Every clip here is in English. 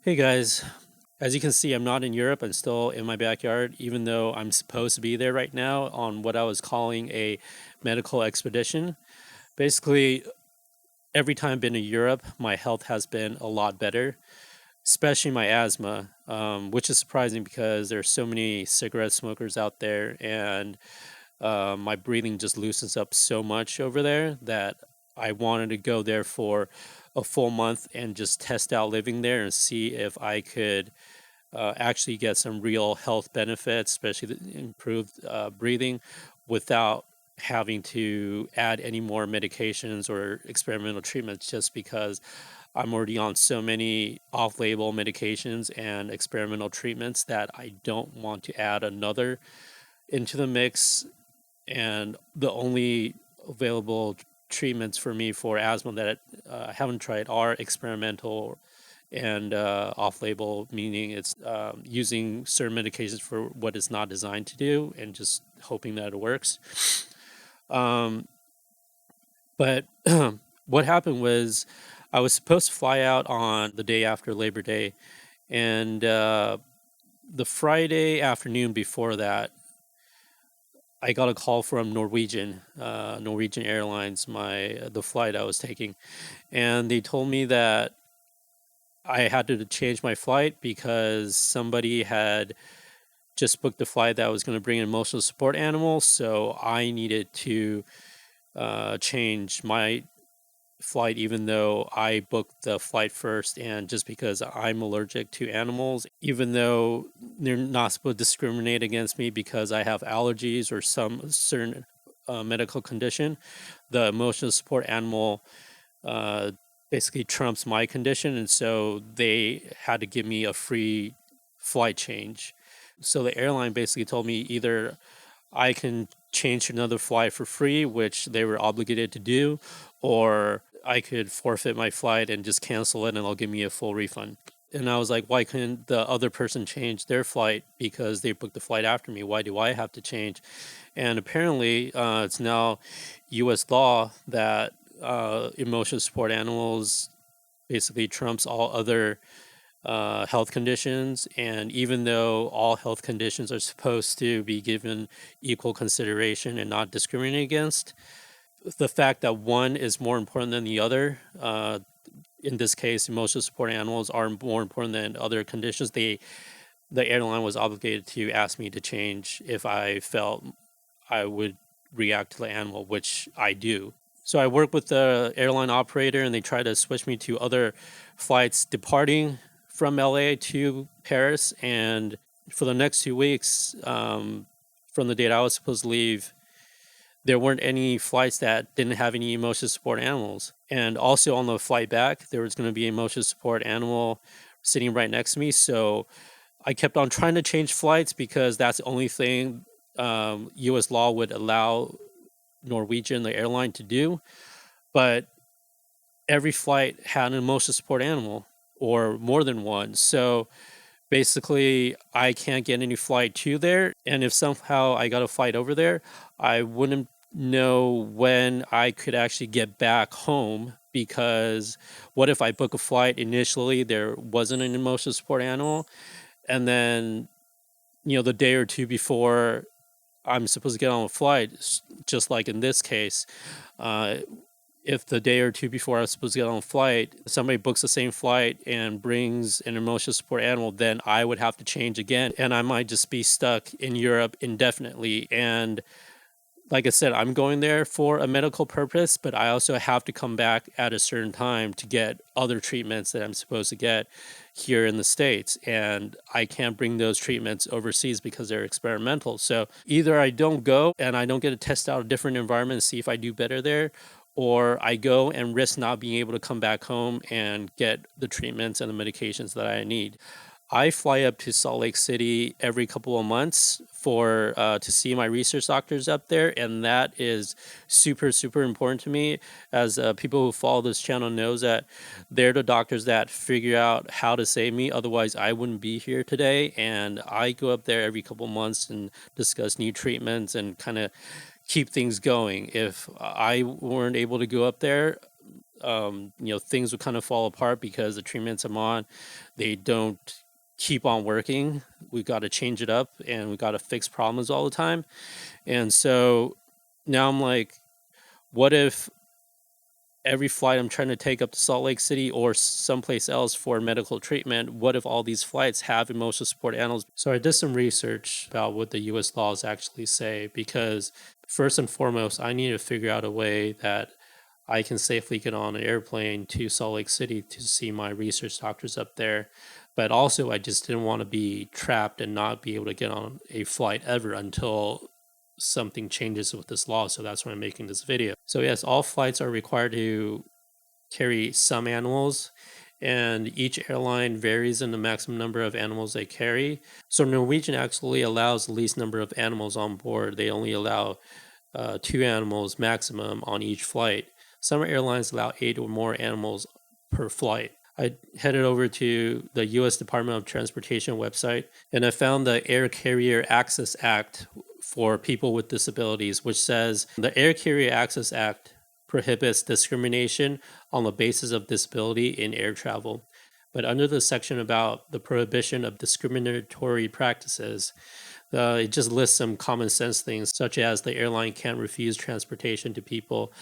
Hey guys, as you can see, I'm not in Europe. I'm still in my backyard, even though I'm supposed to be there right now on what I was calling a medical expedition. Basically, every time I've been to Europe, my health has been a lot better, especially my asthma, which is surprising because there's so many cigarette smokers out there, and my breathing just loosens up so much over there that I wanted to go there for a full month and just test out living there and see if I could actually get some real health benefits, especially the improved breathing, without having to add any more medications or experimental treatments just because I'm already on so many off label medications and experimental treatments that I don't want to add another into the mix. And the only available treatments for me for asthma that I haven't tried are experimental and off-label, meaning it's using certain medications for what it's not designed to do, and just hoping that it works. Um, but what happened was, I was supposed to fly out on the day after Labor Day, and the Friday afternoon before that, I got a call from Norwegian Airlines, the flight I was taking, and they told me that I had to change my flight because somebody had just booked a flight that was going to bring an emotional support animal. So I needed to change my flight, even though I booked the flight first. And just because I'm allergic to animals, even though they're not supposed to discriminate against me because I have allergies or some certain medical condition, the emotional support animal uh, basically trumps my condition, and so they had to give me a free flight change. So the airline basically told me either I can change to another flight for free, which they were obligated to do, or I could forfeit my flight and just cancel it, and they'll give me a full refund. And I was like, why couldn't the other person change their flight because they booked the flight after me? Why do I have to change? And apparently, it's now U.S. law that emotional support animals basically trumps all other health conditions. And even though all health conditions are supposed to be given equal consideration and not discriminated against, the fact that one is more important than the other, in this case, emotional support animals are more important than other conditions. The airline was obligated to ask me to change if I felt I would react to the animal, which I do. So I work with the airline operator, and they try to switch me to other flights departing from LA to Paris. And for the next 2 weeks, from the date I was supposed to leave, there weren't any flights that didn't have any emotional support animals. And also on the flight back, there was going to be an emotional support animal sitting right next to me. So I kept on trying to change flights because that's the only thing U.S. law would allow Norwegian, the airline, to do. But every flight had an emotional support animal or more than one. So basically, I can't get any flight to there. And if somehow I got a flight over there, I wouldn't know when I could actually get back home, because what if I book a flight initially, there wasn't an emotional support animal, and then, the day or two before I'm supposed to get on a flight, just like in this case, uh, if the day or two before I was supposed to get on a flight, somebody books the same flight and brings an emotional support animal, then I would have to change again, and I might just be stuck in Europe indefinitely. And like I said, I'm going there for a medical purpose, but I also have to come back at a certain time to get other treatments that I'm supposed to get here in the States. And I can't bring those treatments overseas because they're experimental. So either I don't go and I don't get to test out a different environment and see if I do better there, or I go and risk not being able to come back home and get the treatments and the medications that I need. I fly up to Salt Lake City every couple of months for to see my research doctors up there, and that is super super important to me. As people who follow this channel knows that they're the doctors that figure out how to save me. Otherwise, I wouldn't be here today. And I go up there every couple of months and discuss new treatments and kind of keep things going. If I weren't able to go up there, things would kind of fall apart because the treatments I'm on, they don't keep on working. We got to change it up and we got to fix problems all the time. And so now I'm like, what if every flight I'm trying to take up to Salt Lake City or someplace else for medical treatment, what if all these flights have emotional support animals? So I did some research about what the US laws actually say, because first and foremost, I need to figure out a way that I can safely get on an airplane to Salt Lake City to see my research doctors up there. But also, I just didn't want to be trapped and not be able to get on a flight ever until something changes with this law. So that's why I'm making this video. So, yes, all flights are required to carry some animals, and each airline varies in the maximum number of animals they carry. So, Norwegian actually allows the least number of animals on board. They only allow 2 animals maximum on each flight. Some airlines allow 8 or more animals per flight. I headed over to the U.S. Department of Transportation website, and I found the Air Carrier Access Act for people with disabilities, which says the Air Carrier Access Act prohibits discrimination on the basis of disability in air travel. But under the section about the prohibition of discriminatory practices, it just lists some common sense things, such as the airline can't refuse transportation to people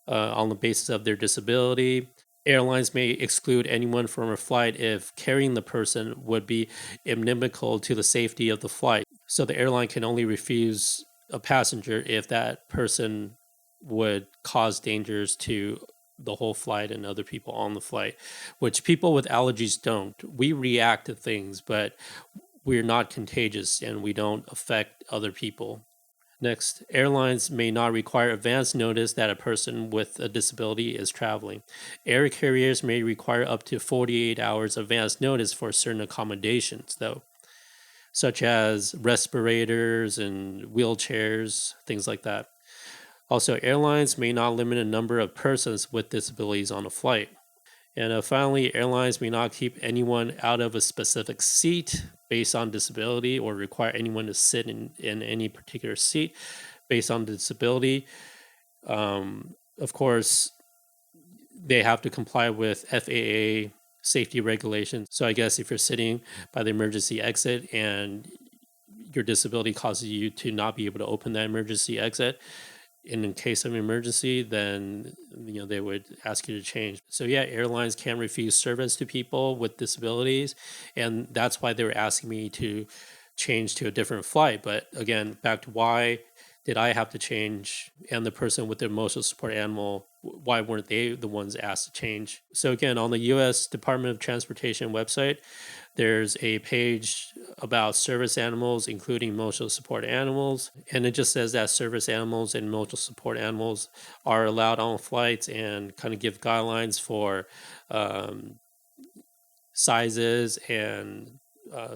on the basis of their disability. Airlines may exclude anyone from a flight if carrying the person would be inimical to the safety of the flight. So the airline can only refuse a passenger if that person would cause dangers to the whole flight and other people on the flight, which people with allergies don't. We react to things, but we're not contagious and we don't affect other people. Next, airlines may not require advance notice that a person with a disability is traveling. Air carriers may require up to 48 hours advance notice for certain accommodations, though, such as respirators and wheelchairs, things like that. Also, airlines may not limit a number of persons with disabilities on a flight. And finally, airlines may not keep anyone out of a specific seat based on disability or require anyone to sit in any particular seat based on disability. Of course, they have to comply with FAA safety regulations. So I guess if you're sitting by the emergency exit and your disability causes you to not be able to open that emergency exit, in case of an emergency, then they would ask you to change. So yeah, airlines can refuse service to people with disabilities, and that's why they were asking me to change to a different flight. But again, back to why did I have to change, and the person with the emotional support animal, why weren't they the ones asked to change? So again, on the U.S. Department of Transportation website, there's a page about service animals, including emotional support animals. And it just says that service animals and emotional support animals are allowed on flights and kind of give guidelines for sizes and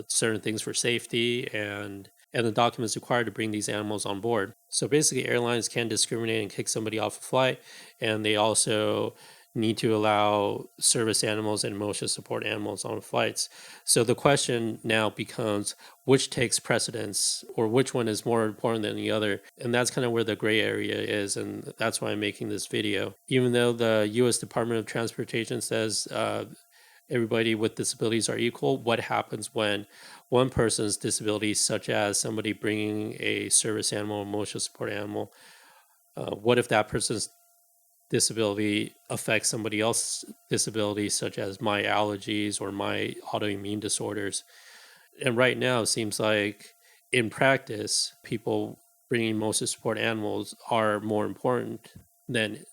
certain things for safety, and the documents required to bring these animals on board. So basically, airlines can discriminate and kick somebody off a flight, and they also need to allow service animals and emotional support animals on flights. So the question now becomes, which takes precedence, or which one is more important than the other? And that's kind of where the gray area is, and that's why I'm making this video. Even though the U.S. Department of Transportation says everybody with disabilities are equal, what happens when one person's disability, such as somebody bringing a service animal, emotional support animal, what if that person's disability affects somebody else's disability, such as my allergies or my autoimmune disorders? And right now, it seems like in practice, people bringing emotional support animals are more important than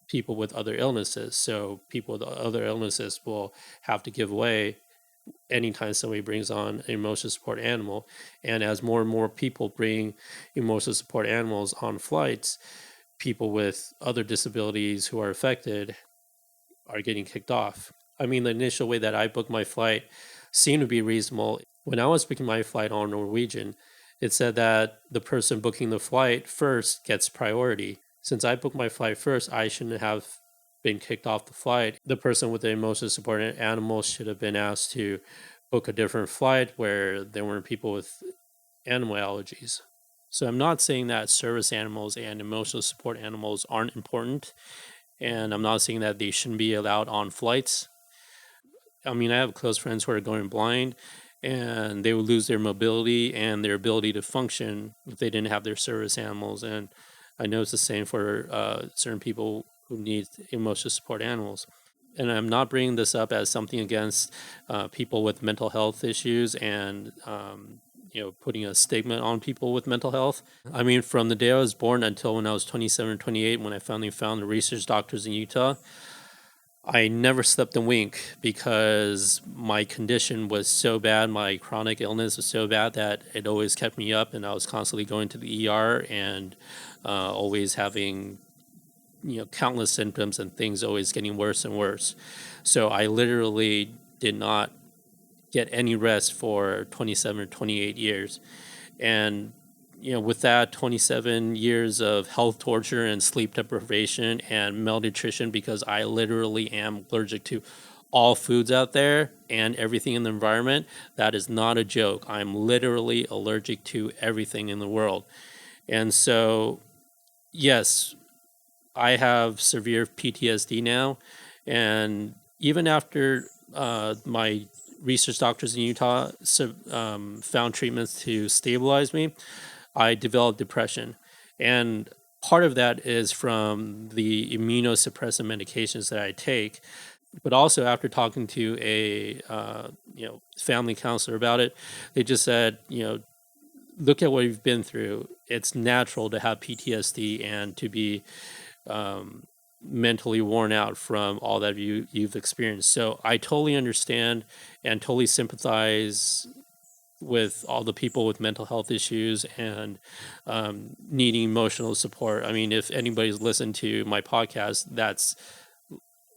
people with other illnesses. So people with other illnesses will have to give way anytime somebody brings on an emotional support animal. And as more and more people bring emotional support animals on flights, people with other disabilities who are affected are getting kicked off. I mean, the initial way that I booked my flight seemed to be reasonable. When I was booking my flight on Norwegian, it said that the person booking the flight first gets priority. Since I booked my flight first, I shouldn't have been kicked off the flight. The person with the emotional support animal should have been asked to book a different flight where there weren't people with animal allergies. So I'm not saying that service animals and emotional support animals aren't important. And I'm not saying that they shouldn't be allowed on flights. I mean, I have close friends who are going blind, and they would lose their mobility and their ability to function if they didn't have their service animals. And I know it's the same for certain people who need emotional support animals. And I'm not bringing this up as something against people with mental health issues and putting a stigma on people with mental health. I mean, from the day I was born until when I was 27 or 28, when I finally found the research doctors in Utah, I never slept a wink because my condition was so bad. My chronic illness was so bad that it always kept me up, and I was constantly going to the ER and always having countless symptoms and things always getting worse and worse. So I literally did not get any rest for 27 or 28 years. And with that 27 years of health torture and sleep deprivation and malnutrition, because I literally am allergic to all foods out there and everything in the environment, that is not a joke. I'm literally allergic to everything in the world. And so, yes, I have severe PTSD now. And even after my research doctors in Utah found treatments to stabilize me, I developed depression. And part of that is from the immunosuppressant medications that I take. But also after talking to a family counselor about it, they just said, look at what you've been through. It's natural to have PTSD and to be mentally worn out from all that you've experienced. So I totally understand and totally sympathize with all the people with mental health issues and needing emotional support. I mean, if anybody's listened to my podcast, that's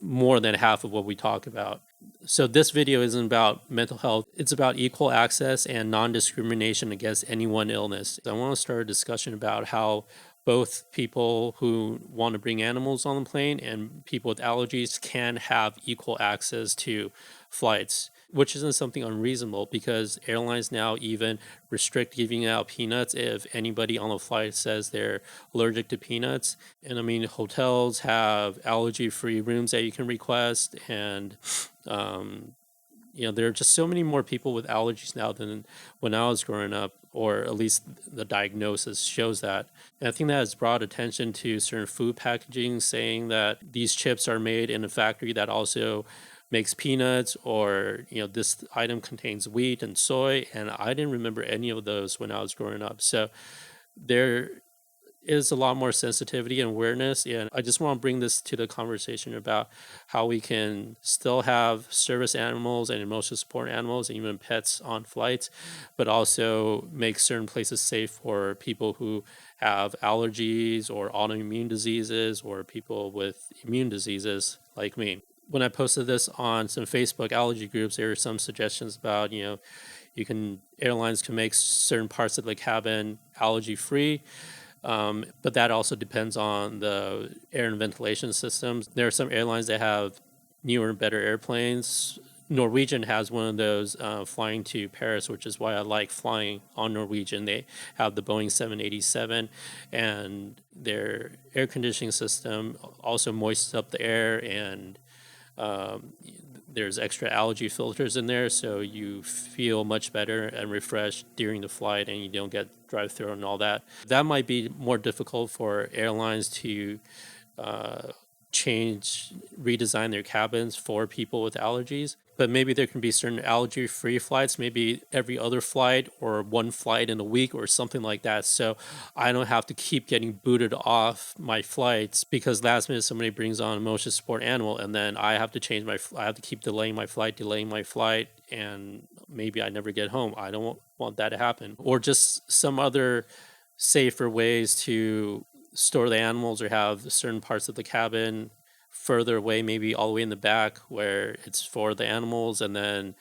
more than half of what we talk about. So this video isn't about mental health. It's about equal access and non-discrimination against any one illness. I want to start a discussion about how both people who want to bring animals on the plane and people with allergies can have equal access to flights, which isn't something unreasonable because airlines now even restrict giving out peanuts if anybody on the flight says they're allergic to peanuts. And I mean, hotels have allergy-free rooms that you can request, and there are just so many more people with allergies now than when I was growing up, or at least the diagnosis shows that. And I think that has brought attention to certain food packaging, saying that these chips are made in a factory that also makes peanuts, or this item contains wheat and soy, and I didn't remember any of those when I was growing up. So there is a lot more sensitivity and awareness, and I just want to bring this to the conversation about how we can still have service animals and emotional support animals and even pets on flights, but also make certain places safe for people who have allergies or autoimmune diseases or people with immune diseases like me. When I posted this on some Facebook allergy groups, there were some suggestions about, airlines can make certain parts of the cabin allergy free. But that also depends on the air and ventilation systems. There are some airlines that have newer and better airplanes. Norwegian has one of those flying to Paris, which is why I like flying on Norwegian. They have the Boeing 787, and their air conditioning system also moistens up the air, and there's extra allergy filters in there, so you feel much better and refreshed during the flight, and you don't get dry throat and all that. That might be more difficult for airlines to redesign their cabins for people with allergies. But maybe there can be certain allergy-free flights, maybe every other flight or one flight in a week or something like that. So I don't have to keep getting booted off my flights because last minute somebody brings on a emotional support animal, and then I have to I have to keep delaying my flight, and maybe I never get home. I don't want that to happen. Or just some other safer ways to store the animals or have certain parts of the cabin further away, maybe all the way in the back where it's for the animals, and then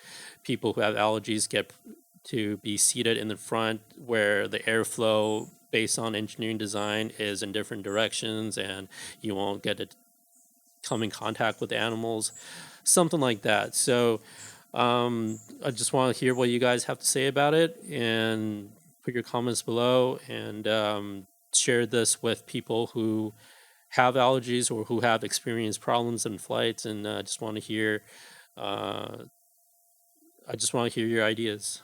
people who have allergies get to be seated in the front where the airflow based on engineering design is in different directions and you won't get to come in contact with the animals, something like that. So I just want to hear what you guys have to say about it, and put your comments below, and share this with people who have allergies or who have experienced problems in flights, and just want to hear uh, I just want to hear your ideas.